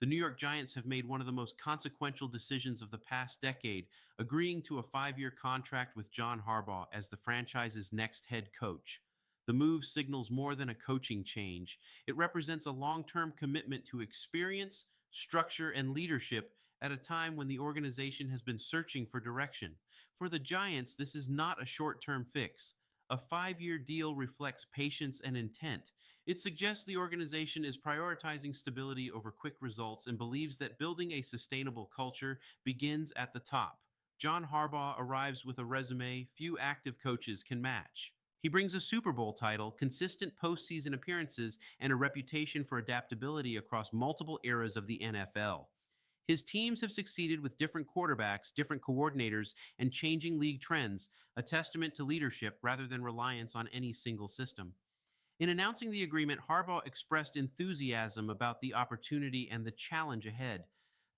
The New York Giants have made one of the most consequential decisions of the past decade, agreeing to a 5 year contract with John Harbaugh as the franchise's next head coach. The move signals more than a coaching change. It represents a long term commitment to experience, structure, and leadership at a time when the organization has been searching for direction. For the Giants, this is not a short term fix. A 5 year deal reflects patience and intent. It suggests the organization is prioritizing stability over quick results and believes that building a sustainable culture begins at the top. John Harbaugh arrives with a resume few active coaches can match. He brings a Super Bowl title, consistent postseason appearances, and a reputation for adaptability across multiple eras of the NFL. His teams have succeeded with different quarterbacks, different coordinators, and changing league trends, a testament to leadership rather than reliance on any single system. In announcing the agreement, Harbaugh expressed enthusiasm about the opportunity and the challenge ahead.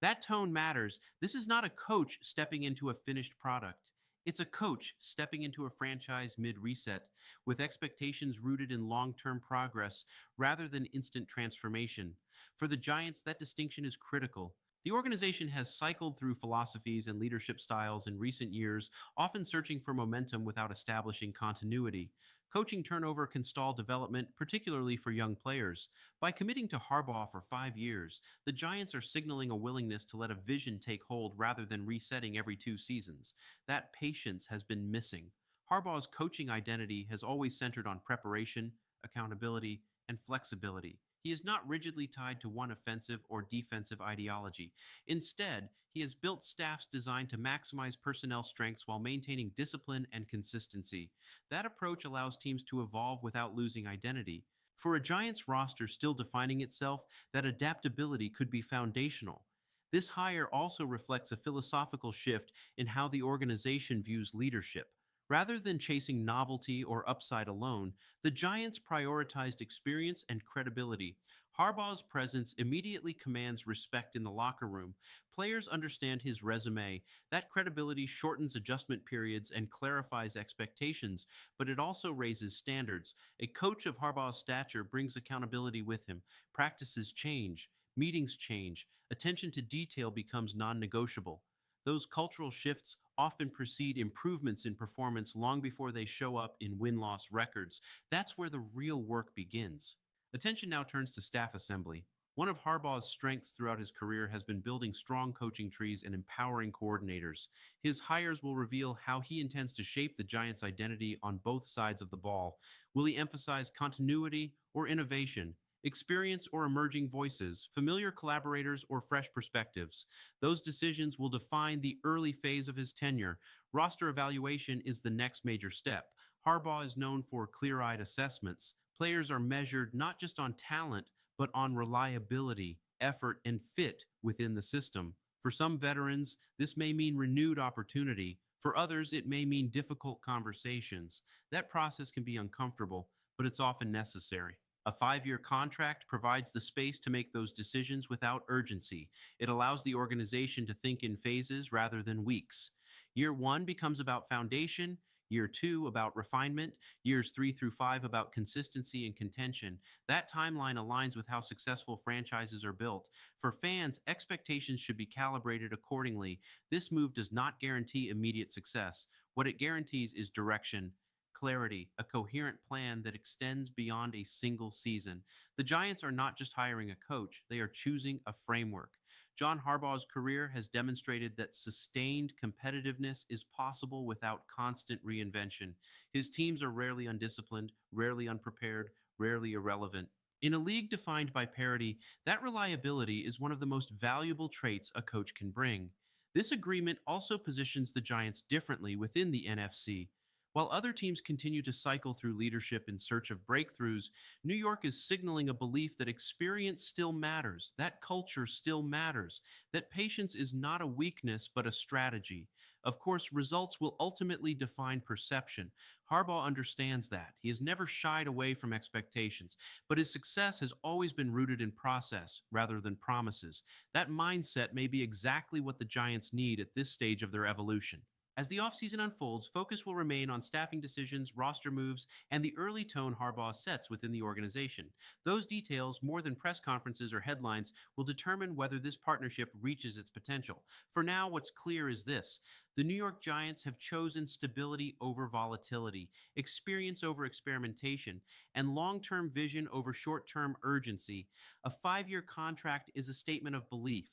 That tone matters. This is not a coach stepping into a finished product. It's a coach stepping into a franchise mid reset with expectations rooted in long term progress rather than instant transformation. For the Giants, that distinction is critical. The organization has cycled through philosophies and leadership styles in recent years, often searching for momentum without establishing continuity. Coaching turnover can stall development, particularly for young players. By committing to Harbaugh for 5 years, the Giants are signaling a willingness to let a vision take hold rather than resetting every 2 seasons. That patience has been missing. Harbaugh's coaching identity has always centered on preparation, accountability, and flexibility. He is not rigidly tied to one offensive or defensive ideology. Instead, he has built staffs designed to maximize personnel strengths while maintaining discipline and consistency. That approach allows teams to evolve without losing identity. For a Giants roster still defining itself, that adaptability could be foundational. This hire also reflects a philosophical shift in how the organization views leadership. Rather than chasing novelty or upside alone, the Giants prioritized experience and credibility. Harbaugh's presence immediately commands respect in the locker room. Players understand his resume. That credibility shortens adjustment periods and clarifies expectations, but it also raises standards. A coach of Harbaugh's stature brings accountability with him. Practices change, meetings change, attention to detail becomes non negotiable. Those cultural shifts often precede improvements in performance long before they show up in win loss records. That's where the real work begins. Attention now turns to staff assembly. One of Harbaugh's strengths throughout his career has been building strong coaching trees and empowering coordinators. His hires will reveal how he intends to shape the Giants' identity on both sides of the ball. Will he emphasize continuity or innovation? Experience or emerging voices, familiar collaborators or fresh perspectives. Those decisions will define the early phase of his tenure. Roster evaluation is the next major step. Harbaugh is known for clear eyed assessments. Players are measured not just on talent, but on reliability, effort, and fit within the system. For some veterans, this may mean renewed opportunity. For others, it may mean difficult conversations. That process can be uncomfortable, but it's often necessary. A 5 year contract provides the space to make those decisions without urgency. It allows the organization to think in phases rather than weeks. Year one becomes about foundation, year two about refinement, years three through five about consistency and contention. That timeline aligns with how successful franchises are built. For fans, expectations should be calibrated accordingly. This move does not guarantee immediate success. What it guarantees is direction, clarity, a coherent plan that extends beyond a single season. The Giants are not just hiring a coach, they are choosing a framework. John Harbaugh's career has demonstrated that sustained competitiveness is possible without constant reinvention. His teams are rarely undisciplined, rarely unprepared, rarely irrelevant. In a league defined by parity, that reliability is one of the most valuable traits a coach can bring. This agreement also positions the Giants differently within the NFC. While other teams continue to cycle through leadership in search of breakthroughs, New York is signaling a belief that experience still matters, that culture still matters, that patience is not a weakness but a strategy. Of course, results will ultimately define perception. Harbaugh understands that. He has never shied away from expectations, but his success has always been rooted in process rather than promises. That mindset may be exactly what the Giants need at this stage of their evolution. As the offseason unfolds, focus will remain on staffing decisions, roster moves, and the early tone Harbaugh sets within the organization. Those details, more than press conferences or headlines, will determine whether this partnership reaches its potential. For now, what's clear is this: the New York Giants have chosen stability over volatility, experience over experimentation, and long term vision over short term urgency. A 5 year contract is a statement of belief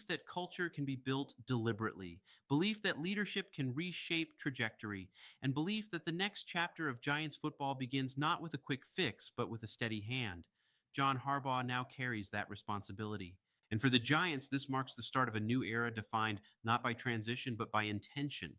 that culture can be built deliberately, belief that leadership can reshape trajectory, and belief that the next chapter of Giants football begins not with a quick fix, but with a steady hand. John Harbaugh now carries that responsibility. And for the Giants, this marks the start of a new era defined not by transition, but by intention.